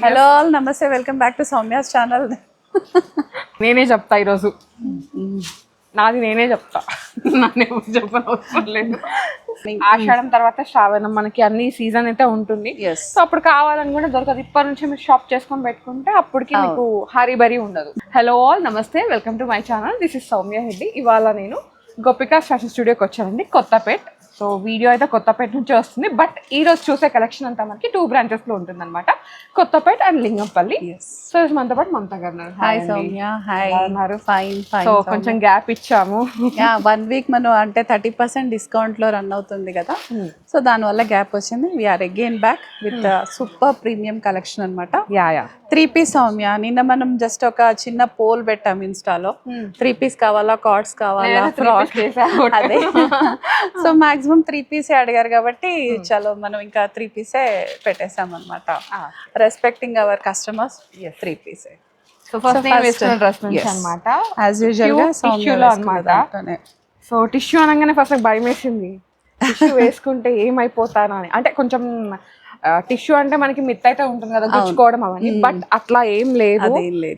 Hello all నమస్తే, welcome back to Soumya's channel. నేనే చెప్తా ఈరోజు, నాది నేనే చెప్తా, నన్ను ఎవరు చెప్పనవసరం లేదు. ఆషాఢం తర్వాత శ్రావణం మనకి అన్ని సీజన్ అయితే ఉంటుంది. సో అప్పుడు కావాలని కూడా దొరకదు. ఇప్పటి నుంచి మీరు షాప్ చేసుకొని పెట్టుకుంటే అప్పటికి మీకు హరీ బరీ ఉండదు. హలో ఆల్ నమస్తే, welcome to my channel. This is Soumya హెడ్డి. ఇవాళ నేను గోపికా ఫ్యాషన్ స్టూడియోకి వచ్చానండి, కొత్తపేట్. సో వీడియో అయితే కొత్తపేట నుంచి వస్తుంది, బట్ ఈ రోజు చూసే కలెక్షన్ అంతా మనకి 2 branches లో ఉంటుంది అనమాట, కొత్తపేట అండ్ లింగంపల్లి. సో మనతో పాటు మమతా గారు ఉన్నారు. Hi Soumya. Hi. Fine fine. So కొంచెం గ్యాప్ ఇచ్చాము. 1 week మనం అంటే 30% డిస్కౌంట్ లో రన్ అవుతుంది కదా, సో దాని వల్ల గ్యాప్ వచ్చింది. We are again back with super premium collection అనమాట. 3 piece సౌమ్య. నిన్న మనం జస్ట్ ఒక చిన్న పోల్ పెట్టాం ఇన్స్టాలో, 3 piece కావాలా, కార్డ్స్ కావాలా, ఫ్రాక్. అదే సో మాక్సిమం 3 piece అడిగారు కాబట్టి చలో మనం ఇంకా 3 piece పెట్టేసాం అనమాట. Respecting our customers, 3 piece. So first నేను వేసుకున్న డ్రెస్ నుంచి అన్నమాట, యాజ్ యూజువల్ గా టిష్యూలో అన్నమాట. సో టిష్యూ అనగానే ఫస్ట్ భయం వేసింది, టిష్యూ వేసుకుంటే ఏమైపోతానా అని. అంటే కొంచెం టిష్యూ అంటే మనకి మిత్ అయితే ఉంటుంది కదా, గుచ్చుకోవడం అవన్నీ, బట్ అట్లా ఏం లేదు,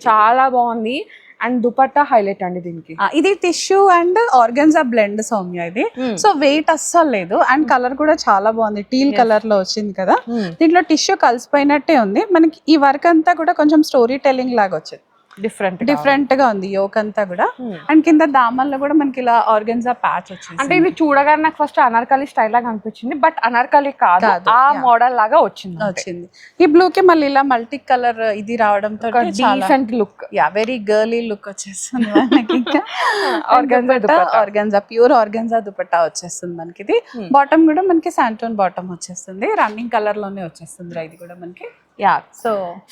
చాలా బాగుంది. అండ్ దుపట్టా హైలైట్ అండి దీనికి. ఇది tissue and organza blend Soumya ఇది. సో వెయిట్ అస్సలు లేదు, అండ్ కలర్ కూడా చాలా బాగుంది, టీల్ కలర్ లో వచ్చింది కదా. దీంట్లో టిష్యూ కలిసిపోయినట్టే ఉంది. మనకి ఈ వర్క్ అంతా కూడా కొంచెం స్టోరీ టెల్లింగ్ లాగా వచ్చింది, డిఫరెంట్ గా ఉంది యోక్ అంతా కూడా. అండ్ కింద దామన్లో కూడా మనకి ఇలా ఆర్గన్జా ప్యాచ్ వచ్చింది. అంటే ఇది చూడగానే నాకు ఫస్ట్ అనార్కలి స్టైల్ లాగా అనిపించింది, బట్ అనార్కలి కాదు, ఆ మోడల్ లాగా వచ్చింది. ఈ బ్లూ కి మళ్ళీ ఇలా మల్టీ కలర్ ఇది రావడంతో decent look, very girly look వచ్చేస్తుంది మనకి. ఆర్గన్జా ప్యూర్ ఆర్గన్జా దుపట్టా వచ్చేస్తుంది మనకి. ఇది బాటమ్ కూడా మనకి శాంటోన్ బాటమ్ వచ్చేస్తుంది, రన్నింగ్ కలర్ లోనే వచ్చేస్తుంది ఇది కూడా మనకి.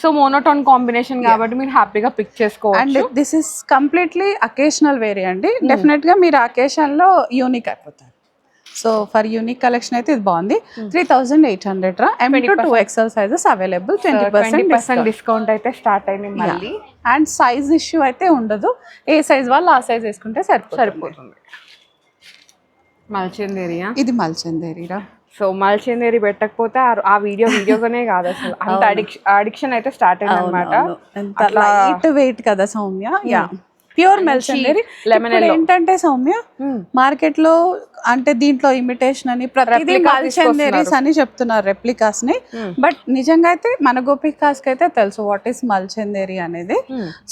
సో మోనోటోన్ కాంబినేషన్ కాబట్టి మీరు హ్యాపీగా పిక్ చేసుకోవచ్చు. And this is completely occasional wear అండి. డెఫినెట్ గా మీరు అకేషన్ లో యూనిక్ అయిపోతారు. సో ఫర్ యూనిక్ కలెక్షన్ అయితే ఇది బాగుంది. 3800 రా. M2XL సైజెస్ అవైలబుల్, 20% డిస్కౌంట్ అయితే స్టార్ట్ అయింది మళ్ళీ. అండ్ సైజ్ ఇష్యూ అయితే ఉండదు, ఏ సైజ్ వాళ్ళు ఆ సైజ్ వేసుకుంటే సరిపోతుంది. మల్చందేరియా, ఇది మల్చందేరిరా. సో మల్చందేరి పెట్టకపోతే ఆ వీడియోగానే కాదు అసలు, అంత అడిక్షన్ అయితే స్టార్ట్ అయింది అనమాట. లైట్ వెయిట్ కదా సౌమ్య. ప్యూర్ మల్చందేరి. లెమన్ ఏంటంటే సౌమ్య మార్కెట్ లో అంటే దీంట్లో ఇమిటేషన్ అని ప్రతిదీ మల్చందేరీస్ అని చెప్తున్నారు, రెప్లికాస్ ని. బట్ నిజంగా అయితే మన గోపికాస్ కి అయితే తెలుసు వాట్ ఈస్ మల్చందేరి అనేది.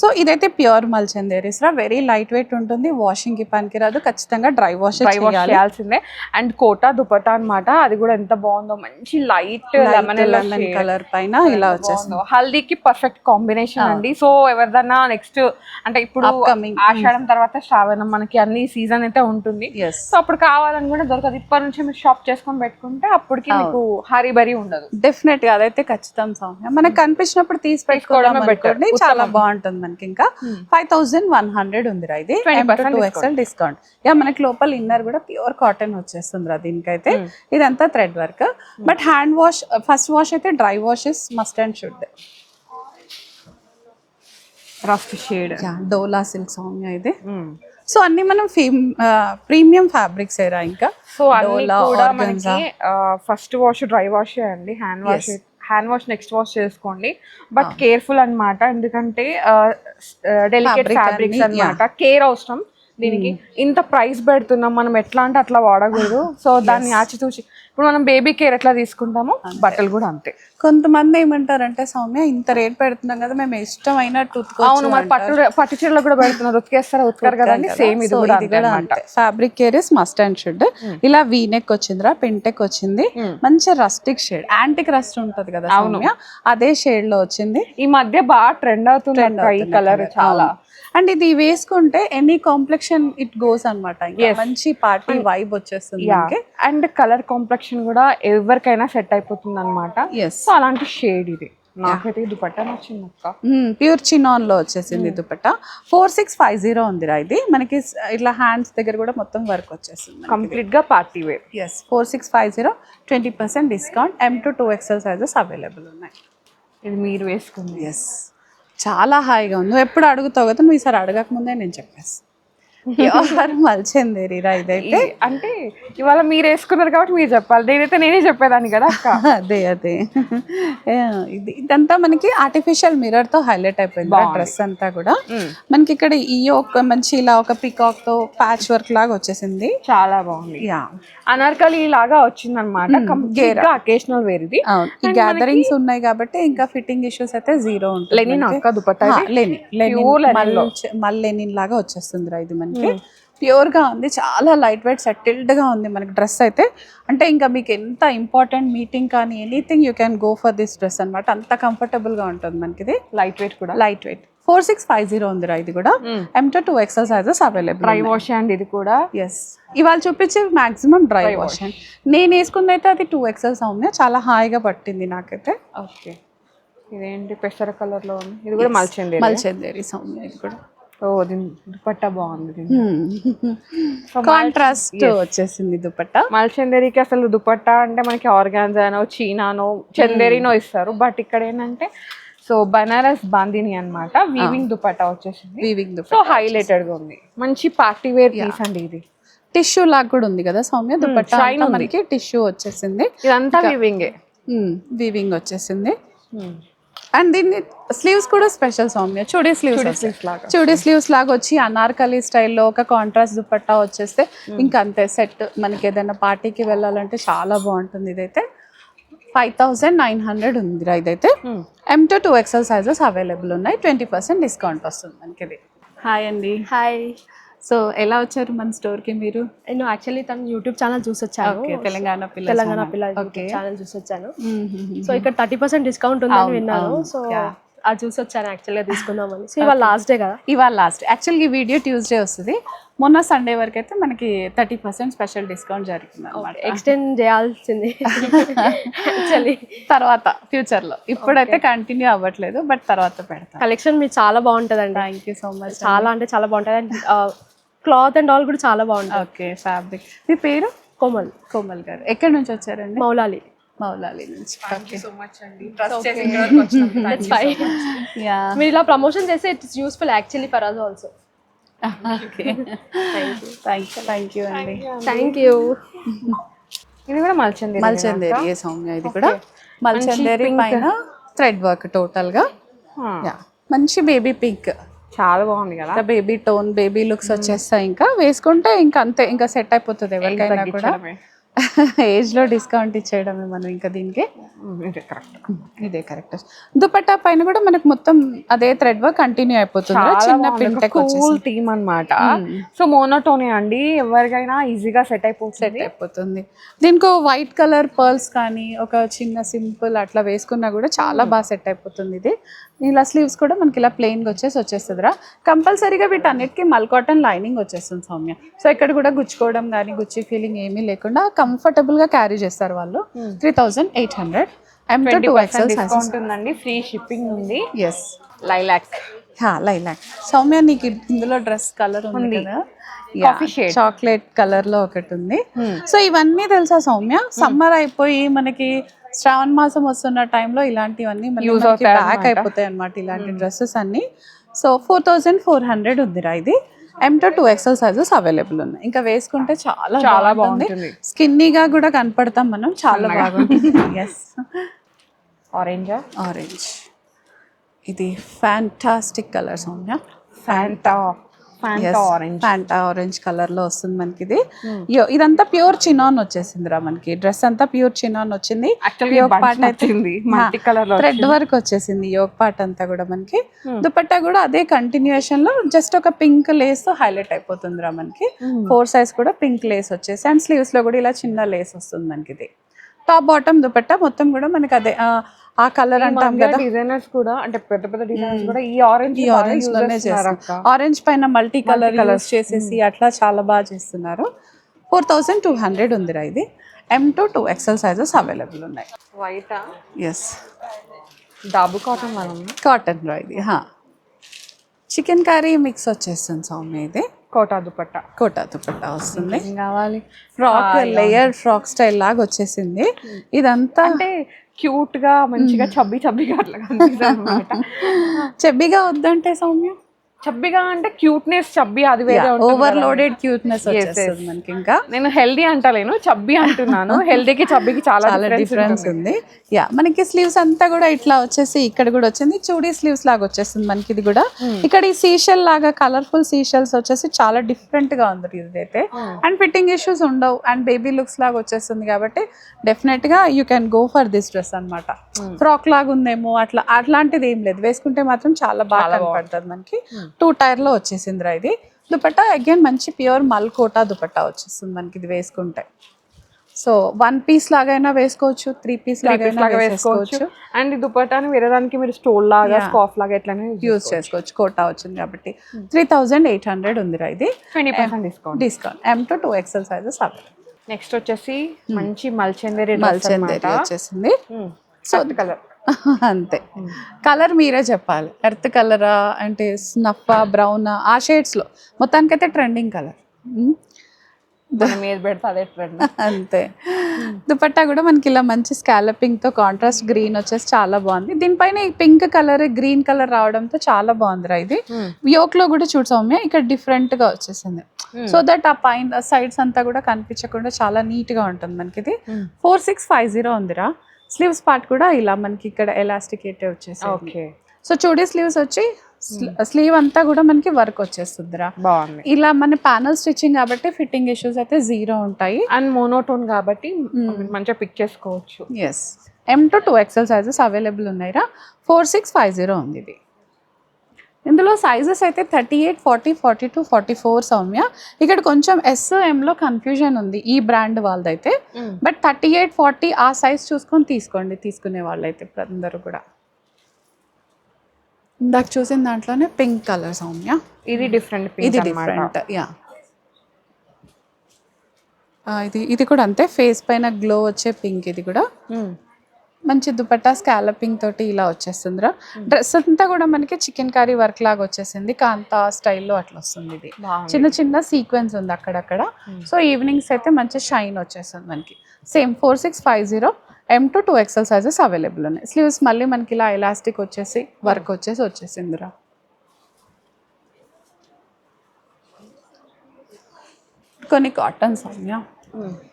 సో ఇదైతే ప్యూర్ మల్చందేరీస్ రా. వెరీ లైట్ వెయిట్ ఉంటుంది, వాషింగ్ కి పనికి రాదు, ఖచ్చితంగా డ్రై వాష్ చేయాల్సిందే. అండ్ కోటా దుపట్టా అన్నమాట, అది కూడా ఎంత బాగుందో, మంచి లైట్ లెమన్ కలర్ పైన ఇలా వచ్చేస్తుంది. హల్దీకి పర్ఫెక్ట్ కాంబినేషన్ అండి. సో ఎవరిదన్నా నెక్స్ట్ అంటే ఇప్పుడు ఆషాఢం తర్వాత శ్రావణం మనకి అన్ని సీజన్ అయితే ఉంటుంది. సో అప్పుడు కావాలని కూడా దొరకదు. ఇప్పటి నుంచి మీరు షాప్ చేసుకొని పెట్టుకుంటే అప్పటికి మీకు హరీ బరీ ఉండదు. డెఫినెట్ గా అదైతే ఖచ్చితం సౌమ్య. మనకు కనిపించినప్పుడు తీసి పెట్టుకోవడం చాలా బాగుంటుంది మనకి. ఇంకా 5100 ఉంది రా ఇది, 2XL డిస్కౌంట్. మనకి లోపల ఇన్నర్ కూడా ప్యూర్ కాటన్ వచ్చేస్తుంది రా దీనికైతే. ఇదంతా thread work, but hand wash first wash అయితే dry wash is must and should. Rough shade డోలా సిల్క్ సౌమ్య ఇది. సో అన్ని మనం ప్రీమియం ఫ్యాబ్రిక్స్ ఏరా. ఇంకా సో మనకి ఫస్ట్ వాష్ డ్రై వాష్ అండి, హ్యాండ్ వాష్ నెక్స్ట్ వాష్ చేసుకోండి, బట్ కేర్ఫుల్ అన్నమాట. ఎందుకంటే డెలికేట్ ఫ్యాబ్రిక్స్ అన్నమాట, కేర్ అవసరం దీనికి. ఇంత ప్రైస్ పెడుతున్నాం మనం, ఎట్లా అంటే అట్లా వాడకూడదు. సో దాన్ని ఆచితూచి ఇప్పుడు మనం బేబీ కేర్ ఎట్లా తీసుకుంటామో బట్టలు కూడా అంతే. కొంతమంది ఏమంటారంటే సౌమ్య ఇంత రేట్ పెడుతున్నాం కదా, మేము ఇష్టమైనట్టు. అవును, మరి పట్టు చీరలు కూడా పెడుతున్నారు, ఉతికేస్తారు కదండి. సేమ్ ఇది కూడా fabric care is must and should. ఇలా వీనెక్ వచ్చిందిరా, పెంటెక్ వచ్చింది, మంచి రస్టిక్ షేడ్, యాంటిక్ రస్ట్ ఉంటది కదా సౌమ్య, అదే షేడ్ లో వచ్చింది. ఈ మధ్య బాగా ట్రెండ్ అవుతుంది ఈ కలర్ చాలా. అండ్ ఇది వేసుకుంటే ఎనీ కాంప్లెక్షన్ ఇట్ గోస్ అనమాట, మంచి పార్టీ వైబ్ వచ్చేస్తుంది. అండ్ కలర్ కాంప్లెక్షన్ కూడా ఎవరికైనా సెట్ అయిపోతుంది అనమాట. సో అలాంటి షేడ్ ఇది. నాకైతే దుపట్టా నచ్చింది అక్క. ప్యూర్ చినాన్ లో వచ్చేసింది దుపట్టా. 4650 ఉందిరా ఇది. మనకి ఇట్లా హ్యాండ్స్ దగ్గర కూడా మొత్తం వర్క్ వచ్చేసింది, కంప్లీట్ గా party wear. 4650, 20% discount. M2XL sizes available ఉన్నాయి. ఇది మీరు వేసుకుంది. చాలా హాయిగా ఉంది. నువ్వు ఎప్పుడు అడుగుతావు కదా, నువ్వు ఈసారి అడగక ముందే నేను చెప్పేసి. ప్యూర్ మల్చందేరి రా ఇదైతే. అంటే ఇవాళ మీరు వేసుకున్నారు కాబట్టి మీరు చెప్పాలి, నేనే చెప్పేదాన్ని కదా అక్క. అదే ఇదంతా మనకి ఆర్టిఫిషియల్ మిర్రర్ తో హైలైట్ అయిపోయింది డ్రెస్ అంతా కూడా. మనకి ఇక్కడ ఈ ఒక మంచి ఇలా ఒక పికాక్ తో ప్యాచ్ వర్క్ లాగా వచ్చేసింది, చాలా బాగుంది. అనార్కలి లాగా వచ్చింది అనమాట, అకేషనల్ వేర్ ఇది. ఈ గ్యాదరింగ్స్ ఉన్నాయి కాబట్టి ఇంకా ఫిట్టింగ్ ఇష్యూస్ అయితే జీరో ఉంటుంది. లెనిన్ అక్క దుపట్టా, లెనిన్ లాగా వచ్చేస్తుంది రా ఇది. మనకి ప్యూర్ గా ఉంది, చాలా లైట్ వెయిట్ సెటిల్డ్ గా ఉంది మనకి డ్రెస్ అయితే. అంటే ఇంకా మీకు ఎంత ఇంపార్టెంట్ మీటింగ్ కానీ anything you can go for this dress అనమాట. అంత కంఫర్టబుల్ గా ఉంటుంది మనకి ఇది. లైట్ వెయిట్ కూడా, లైట్ వెయిట్ 4650 ఉందిరా ఇది కూడా. M to 2XL sizes available. Dry wash and ఇది కూడా. ఎస్, ఇవాళ చూపించే మాక్సిమం డ్రై వాష్ అండ్ నేను వేసుకుంది అయితే అది 2XL సౌమ్య, చాలా హాయిగా పట్టింది నాకైతే. ఓకే, ఇదేంటి పెసర కలర్ లో ఉంది, ఇది కూడా మల్చందేరి సౌమ్య ఇది కూడా. దీని దుపట్టా బాగుంది, కాంట్రాస్ట్ వచ్చేసింది దుపట్టా. మల్చందేరికి అసలు దుపట్టా అంటే మనకి ఆర్గాన్జానో చీనానో చందేరినో ఇస్తారు, బట్ ఇక్కడ ఏంటంటే సో బనారస్ బాందిని అన్నమాట. వీవింగ్ దుపట్టా వచ్చేసింది, వీవింగ్ సో హైలైటెడ్ గా ఉంది. మంచి పార్టీ వేర్ పీస్ అండి ఇది. టిష్యూ లాగా కూడా ఉంది కదా సౌమ్య దుపట్టా, మనకి టిష్యూ వచ్చేసింది. ఇదంతా వీవింగే, వీవింగ్ వచ్చేసింది. అండ్ దీన్ని స్లీవ్స్ కూడా స్పెషల్ సౌమ్య, చూడీ స్లీవ్స్ లాగా వచ్చి అనార్కలి స్టైల్లో ఒక కాంట్రాస్ట్ దుపట్టా వచ్చేస్తే ఇంకా అంతే సెట్. మనకి ఏదైనా పార్టీకి వెళ్ళాలంటే చాలా బాగుంటుంది. ఇదైతే 5900 ఉందిరా ఇదైతే. M to 2XL sizes available ఉన్నాయి, 20% డిస్కౌంట్ వస్తుంది మనకి ఇది. హాయ్ అండి. హాయ్. సో ఎలా వచ్చారు మన స్టోర్ కి మీరు? నేను యాక్చువల్లీ తన యూట్యూబ్ ఛానల్ చూసి వచ్చాను, తెలంగాణ పిల్ల ఛానల్ చూసి వచ్చాను. సో ఇక్కడ 30% డిస్కౌంట్ ఉందని విన్నాను, సో అది చూసి వచ్చాను యాక్చువల్గా తీసుకుందామని. సో ఇవాళ లాస్ట్ డే కదా, ఇవాళ లాస్ట్. యాక్చువల్గా ఈ వీడియో ట్యూస్డే వస్తుంది, మొన్న సండే వరకు అయితే మనకి 30% స్పెషల్ డిస్కౌంట్ జరుగుతుంది అనమాట. ఎక్స్టెండ్ చేయాల్సింది యాక్చువల్లీ తర్వాత ఫ్యూచర్ లో, ఇప్పుడైతే కంటిన్యూ అవ్వట్లేదు, బట్ తర్వాత పెడతాం. కలెక్షన్ మీరు చాలా బాగుంటుందండి. Thank you so much. చాలా అంటే చాలా బాగుంటుంది, అండ్ క్లాత్ అండ్ ఆల్ కూడా చాలా బాగుంటుంది. Okay, fabric. మీ పేరు? కోమల్ గారు. ఎక్కడి నుంచి వచ్చారండి? మౌలాలి నుంచి. మీరు ఇలా ప్రమోషన్ చేస్తే it's useful actually for us also. Thank you అండి. Thank you. ఇది కూడా మల్చందేరి సౌమ్య, ఇది కూడా మల్చందేరి పైన థ్రెడ్ వర్క్ టోటల్ గా. మంచి బేబీ పింక్, చాలా బాగుంది కదా. బేబీ టోన్, బేబీ లుక్స్ వచ్చేస్తాయి. ఇంకా వేసుకుంటే ఇంకా అంతే, ఇంకా సెట్ అయిపోతుంది ఎవరికైనా కూడా. ఏజ్ లో డిస్కౌంట్ ఇచ్చేయడమే మనం ఇంకా దీనికి. ఇదే కరెక్ట్. దుపట్టా పైన కూడా మనకు మొత్తం అదే థ్రెడ్ వర్క్ కంటిన్యూ అయిపోతుంది. చిన్న పింటెక్ థీమ్ అన్నమాట. సో మోనోటోనే అండి, ఎవరికైనా ఈజీగా సెట్ అయిపోతుంది. దీనికి వైట్ కలర్ పర్ల్స్ కానీ ఒక చిన్న సింపుల్ అట్లా వేసుకున్నా కూడా చాలా బాగా సెట్ అయిపోతుంది. ఇది ఇలా స్లీవ్స్ కూడా మనకి ఇలా ప్లెయిన్ గా వచ్చేస్తుంది రా. కంపల్సరీగా వీటన్నిటికీ మల్ కాటన్ లైనింగ్ వచ్చేస్తుంది సౌమ్య. సో ఇక్కడ కూడా గుచ్చుకోవడం కానీ గుచ్చి ఫీలింగ్ ఏమీ లేకుండా కంఫర్టబుల్ గా క్యారీ చేస్తారు వాళ్ళు. 3800. M to 2XL డిస్కౌంట్ ఉందండి, ఫ్రీ షిప్పింగ్ ఉంది. Yes, lilac. సౌమ్య నీకు ఇందులో డ్రెస్ కలర్ ఉంది కదా, చాక్లెట్ కలర్ లో ఒకటి ఉంది. సో ఇవన్నీ తెలుసా సౌమ్య, సమ్మర్ అయిపోయి మనకి శ్రావణ మాసం వస్తున్న టైంలో ఇలాంటివన్నీ బ్యాక్ అయిపోతాయి అన్నమాట, ఇలాంటి డ్రెస్సెస్ అన్ని. సో 4400 ఉందిరా ఇది. M to 2XL sizes available ఉన్నాయి. ఇంకా వేసుకుంటే చాలా బాగుంటుంది, స్కిన్నీగా కూడా కనపడతాం మనం, చాలా బాగుంటుంది. Yes, orange. ఇది fantastic colour Soumya, Fanta orange colour లో వస్తుంది మనకి ఇది. ఇదంతా ప్యూర్ చినాన్ వచ్చేసింది రా మనకి. డ్రెస్ అంతా ప్యూర్ చినాన్ వచ్చింది. థ్రెడ్ వర్క్ వచ్చేసింది యోగ్ పార్ట్ అంతా కూడా మనకి. దుపట్టా కూడా అదే కంటిన్యూషన్ లో జస్ట్ ఒక పింక్ లేస్ తో హైలైట్ అయిపోతుంది రా మనకి. 4 సైజ్ కూడా పింక్ లేస్ వచ్చేసి, అండ్ స్లీవ్స్ లో కూడా ఇలా చిన్న లేస్ వస్తుంది మనకి. ఇది టాప్ బాటమ్ దుపట్టా మొత్తం కూడా మనకి అదే ఆ కలర్ అంటాం కదా. డిజైనర్స్ కూడా అంటే పెద్ద డిజైనర్స్ కూడా ఈ ఆరెంజ్ లోనే చేస్తారు. ఆరెంజ్ పైన మల్టీ కలర్ యూస్ చేసేసి అట్లా చాలా బాగా చేస్తున్నారు. 4200 ఉందిరా ఇది. M to 2XL sizes available ఉన్నాయి. వైట్. ఎస్, డాబు కాటన్ రా ఇది. చికెన్ కర్రీ మిక్స్ వచ్చేస్తుంది సౌమ్య. ఇది కోటా దుపట్టా వస్తుంది. కావాలి ఫ్రాక్, లేయర్ ఫ్రాక్ స్టైల్ లాగా వచ్చేసింది. ఇదంతా అంటే క్యూట్ గా మంచిగా చబ్బీగా అట్లా కనిపిస్తుంది అన్నమాట. చెబ్బిగా వద్దంటే సౌమ్య చబ్బిగా అంటే క్యూట్నెస్ చబ్బి అది వేరే ఉంటుంది ఓవర్లోడెడ్ క్యూట్నెస్ వచ్చేస్తుంది మనకి. ఇంకా నేను హెల్దీ అంటలేను చబ్బి అంటున్నాను. హెల్దీకి చబ్బికి చాలా డిఫరెన్స్ ఉంది. యా మనకి స్లీవ్స్ అంతా కూడా ఇట్లా వచ్చేసి ఇక్కడ కూడా వచ్చింది చూడీ స్లీవ్స్ లాగా వచ్చేస్తుంది మనకి. ఇది కూడా ఇక్కడ ఈ సీషెల్ లాగా కలర్ఫుల్ సీషెల్స్ వచ్చేసి చాలా డిఫరెంట్ గా ఉంది ఇదైతే. అండ్ ఫిట్టింగ్ ఇష్యూస్ ఉండవు అండ్ బేబీ లుక్స్ లాగా వచ్చేస్తుంది కాబట్టి డెఫినెట్ గా you can go for this dress అనమాట. ఫ్రాక్ లాగా ఉందేమో అట్లాంటిది ఏం లేదు, వేసుకుంటే మాత్రం చాలా బాగా కనపడుతుంది మనకి. 2 టైర్ లో వచ్చేసిందిరా ఇది. దుపట్టా అగైన్ మంచి ప్యూర్ మల్కోటా దుపట్టా వచ్చేస్తుంది మనకి ఇది వేసుకుంటే. సో 1 పీస్ లాగైనా వేసుకోవచ్చు, 3 పీస్ లాగైనా వేసుకోవచ్చు. అండ్ ఈ దుపట్టాని వేరే దానికి మీరు స్టోల్ లాగా స్కార్ఫ్ లాగా ఎట్లనే యూజ్ చేసుకోవచ్చు. కోటా వచ్చింది కాబట్టి 3800 ఉందిరా ఇది. 20% discount. M to 2XL sizes available. Next వచ్చేసి మంచి మల్చందేరి వచ్చేసింది. సో కలర్ అంతే, కలర్ మీరే చెప్పాలి. ఎర్త్ కలరా అంటే స్నఫా బ్రౌనా ఆ షేడ్స్ లో మొత్తానికైతే ట్రెండింగ్ కలర్. అంతే. దుపట్టా కూడా మనకి ఇలా మంచి స్కాలపింగ్ తో కాంట్రాస్ట్ గ్రీన్ వచ్చేసి చాలా బాగుంది. దీనిపైన ఈ పింక్ కలర్ గ్రీన్ కలర్ రావడంతో చాలా బాగుందిరా ఇది. యోక్ లో కూడా చూడు సౌమ్య ఇక్కడ డిఫరెంట్ గా వచ్చేసింది. సో దట్ ఆ పైన సైడ్స్ అంతా కూడా కనిపించకుండా చాలా నీట్ గా ఉంటుంది మనకి. ఇది 4650 ఉందిరా. స్లీవ్స్ పార్ట్ కూడా ఇలా మనకి ఇక్కడ ఎలాస్టికేట్ వచ్చేసి. ఓకే. సో చూడీ స్లీవ్స్ వచ్చి స్లీవ్ అంతా కూడా మనకి వర్క్ వచ్చేస్తుందిరా. బాగుంది. ఇలా మన ప్యానల్ స్టిచ్చింగ్ కాబట్టి ఫిట్టింగ్ ఇష్యూస్ అయితే 0 ఉంటాయి. అండ్ మోనోటోన్ కాబట్టి మంచిగా పిక్ చేసుకోవచ్చు. Yes. M to 2XL sizes available ఉన్నాయిరా. 4650 ఉంది ఇది. ఇందులో సైజెస్ అయితే 38, 40, 42, 44 సౌమ్య. ఇక్కడ కొంచెం S&Mలో కన్ఫ్యూజన్ ఉంది ఈ బ్రాండ్ వాళ్ళదైతే. బట్ 38, 40 ఆ సైజ్ చూసుకొని తీసుకోండి తీసుకునే వాళ్ళైతే అందరూ కూడా. ఇందాక చూసిన దాంట్లోనే పింక్ కలర్ సౌమ్య. ఇది డిఫరెంట్. ఇది డిఫరెంట్. యా ఇది కూడా అంతే, ఫేస్ పైన గ్లో వచ్చే పింక్. ఇది కూడా మంచి దుపట్టా స్కాలపింగ్ తోటి ఇలా వచ్చేస్తుందిరా. డ్రెస్ అంతా కూడా మనకి చికెన్ కర్రీ వర్క్ లాగా వచ్చేసింది, కాంతా స్టైల్లో అట్లా వస్తుంది. ఇది చిన్న చిన్న సీక్వెన్స్ ఉంది అక్కడక్కడ. సో ఈవినింగ్స్ అయితే మంచి షైన్ వచ్చేస్తుంది మనకి. Same 4650 M to 2XL sizes available ఉన్నాయి. స్లీవ్స్ మళ్ళీ మనకి ఇలా ఎలాస్టిక్ వచ్చేసి వర్క్ వచ్చేసిందిరా. కొన్ని కాటన్ సౌమ్య.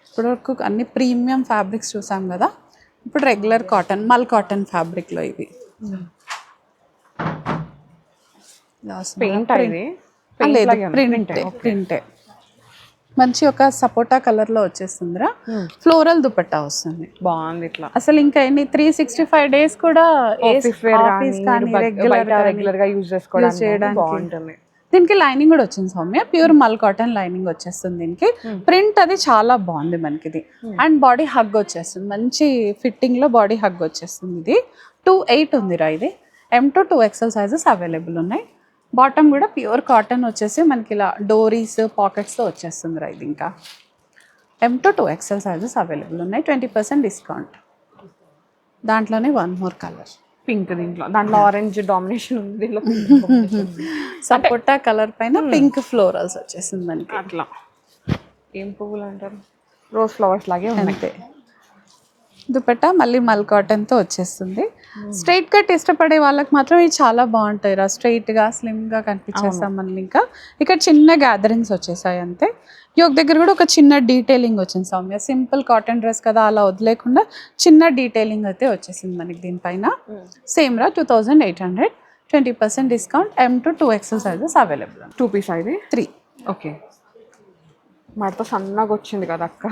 ఇప్పుడు వరకు అన్ని ప్రీమియం ఫ్యాబ్రిక్స్ చూసాం కదా, ఇప్పుడు రెగ్యులర్ కాటన్ మల్ కాటన్ ఫ్యాబ్రిక్ లో ఇవి. ప్రింటే మంచి ఒక సపోటా కలర్ లో వచ్చేస్తుందిరా. ఫ్లోరల్ దుపట్టా వస్తుంది. బాగుంది ఇట్లా. అసలు ఇంకా ఎన్ని 365 days కూడా రెగ్యులర్ గా యూజ్ చేసుకోవడానికి బాగుంటుంది. దీనికి లైనింగ్ కూడా వచ్చింది సౌమ్య, ప్యూర్ మల్ కాటన్ లైనింగ్ వచ్చేస్తుంది దీనికి. ప్రింట్ అది చాలా బాగుంది మనకి ఇది. అండ్ బాడీ హగ్ వచ్చేస్తుంది, మంచి ఫిట్టింగ్ లో బాడీ హగ్ వచ్చేస్తుంది. ఇది 28 ఉందిరా ఇది. M to 2XL sizes available ఉన్నాయి. బాటమ్ కూడా ప్యూర్ కాటన్ వచ్చేసి మనకి ఇలా డోరీస్ పాకెట్స్తో వచ్చేస్తుందిరా ఇది. ఇంకా M to 2XL sizes available ఉన్నాయి. 20% డిస్కౌంట్. దాంట్లోనే 1 more కలర్ పింక్. దాంట్లో ఆరెంజ్ డామినేషన్ ఉంది, దీంట్లో సపోటా కలర్ పైన పింక్ ఫ్లోరల్స్ వచ్చేసింది మనకి. అట్లా ఏం పువ్వులు అంటారు, రోజ్ ఫ్లవర్స్ లాగే అంతే. దుపట్టా మళ్ళీ మల్ కాటన్తో వచ్చేస్తుంది. స్ట్రైట్ కట్ ఇష్టపడే వాళ్ళకి మాత్రం ఇవి చాలా బాగుంటాయి రా. స్ట్రైట్గా స్లిమ్గా కనిపించేస్తాం మనం. ఇంకా ఇక్కడ చిన్న గ్యాదరింగ్స్ వచ్చేసాయి అంతే. యోక్ దగ్గర కూడా ఒక చిన్న డీటెయిలింగ్ వచ్చింది సౌమ్య. సింపుల్ కాటన్ డ్రెస్ కదా అలా వదిలేకుండా చిన్న డీటెయిలింగ్ అయితే వచ్చేసింది మనకి దీనిపైన. సేమ్ రా 2800, 20% discount. M to 2XL sizes available. 2 piece ఇది 3. ఓకే. మాతో సన్నగా వచ్చింది కదా అక్క.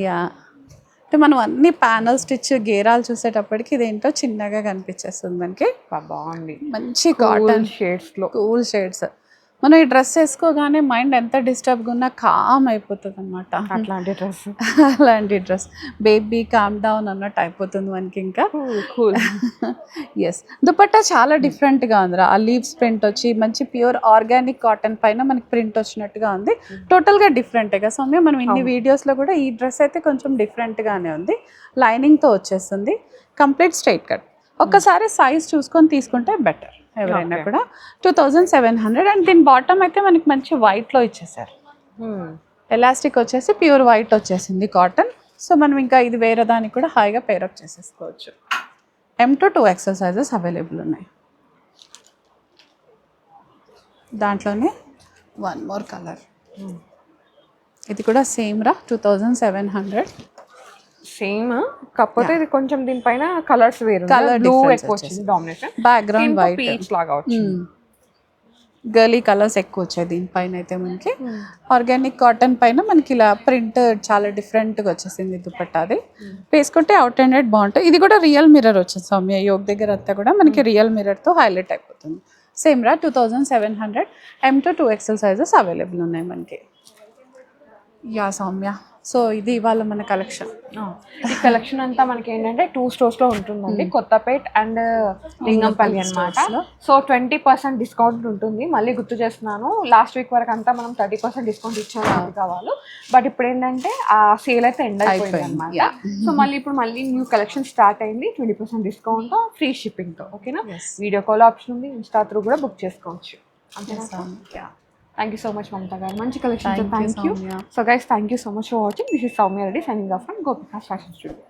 యా అంటే మనం అన్ని ప్యానల్ స్టిచ్ గేరాలు చూసేటప్పటికి ఇదేంటో చిన్నగా కనిపించేస్తుంది మనకి. బాగుంది. మంచి కాటన్ షేడ్స్ లో కూల్ షేడ్స్. మనం ఈ డ్రెస్ వేసుకోగానే మైండ్ ఎంత డిస్టర్బ్గా ఉన్నా కామ్ అయిపోతుంది అనమాట. అలాంటి డ్రెస్ బేబీ కామ్ డౌన్ అన్నట్టు అయిపోతుంది మనకి. ఇంకా ఎస్. దుపట్టా చాలా డిఫరెంట్గా ఉందిరా. ఆ లీవ్స్ ప్రింట్ వచ్చి మంచి ప్యూర్ ఆర్గానిక్ కాటన్ పైన మనకి ప్రింట్ వచ్చినట్టుగా ఉంది. టోటల్గా డిఫరెంట్గా సౌమ్య. మనం ఇన్ని వీడియోస్లో కూడా ఈ డ్రెస్ అయితే కొంచెం డిఫరెంట్గానే ఉంది. లైనింగ్తో వచ్చేస్తుంది. Complete straight cut. ఒక్కసారి సైజ్ చూసుకొని తీసుకుంటే బెటర్ ఎవరైనా కూడా. 2700. అండ్ దీని బాటమ్ అయితే మనకి మంచి వైట్లో ఇచ్చేసారు. ఎలాస్టిక్ వచ్చేసి ప్యూర్ వైట్ వచ్చేసింది కాటన్. సో మనం ఇంకా ఇది వేరే దానికి కూడా హాయిగా పేరప్ చేసేసుకోవచ్చు. M to 2XL sizes available ఉన్నాయి. దాంట్లోనే వన్ మోర్ కలర్, ఇది కూడా సేమ్ రా 2700. సేమ్, కాకపోతే ఇది కొంచెం దీనిపైన కలర్స్ వేరు, Colour బ్లూ difference ఎక్కువ వచ్చింది డామినేషన్, బ్యాక్గ్రౌండ్ వైట్, పీచ్ లాగా వచ్చింది. గర్లీ కలర్స్ ఎక్కువ వచ్చాయి దీనిపైన అయితే మనకి. ఆర్గానిక్ కాటన్ పైన మనకి ఇలా ప్రింట్ చాలా డిఫరెంట్గా వచ్చేసింది దుపట్టాది. వేసుకుంటే అవుట్ అండ్ అవుట్ బాగుంటుంది. ఇది కూడా రియల్ మిర్రర్ వచ్చింది సౌమ్య, యోగ్ దగ్గర అంతా కూడా మనకి రియల్ మిర్రర్తో హైలైట్ అయిపోతుంది. సేమ్ రా 2700. M to 2XL sizes available ఉన్నాయి మనకి. యా సౌమ్య, సో ఇది ఇవాళ మన కలెక్షన్. ఈ కలెక్షన్ అంతా మనకి ఏంటంటే 2 stores లో ఉంటుందండి, కొత్తపేట్ అండ్ లింగంపల్లి అన్నమాట. సో 20% డిస్కౌంట్ ఉంటుంది. మళ్ళీ గుర్తు చేస్తున్నాను, లాస్ట్ వీక్ వరకు అంతా మనం 30% డిస్కౌంట్ ఇచ్చాము కావాలి, బట్ ఇప్పుడు ఏంటంటే ఆ సేల్ అయితే ఎండ్ అయిపోయింది అనమాట. సో మళ్ళీ ఇప్పుడు మళ్ళీ న్యూ కలెక్షన్ స్టార్ట్ అయింది 20% డిస్కౌంట్, ఫ్రీ షిప్పింగ్తో. ఓకేనా, వీడియో కాల్ ఆప్షన్ ఉంది, ఇన్స్టా త్రూ కూడా బుక్ చేసుకోవచ్చు. అంతేనా? Thank you so much, Mamta garu. Manchi collection. Thank you. So guys, thank you so much for watching. This is Soumya Reddy signing off from Gopika Fashion Studio.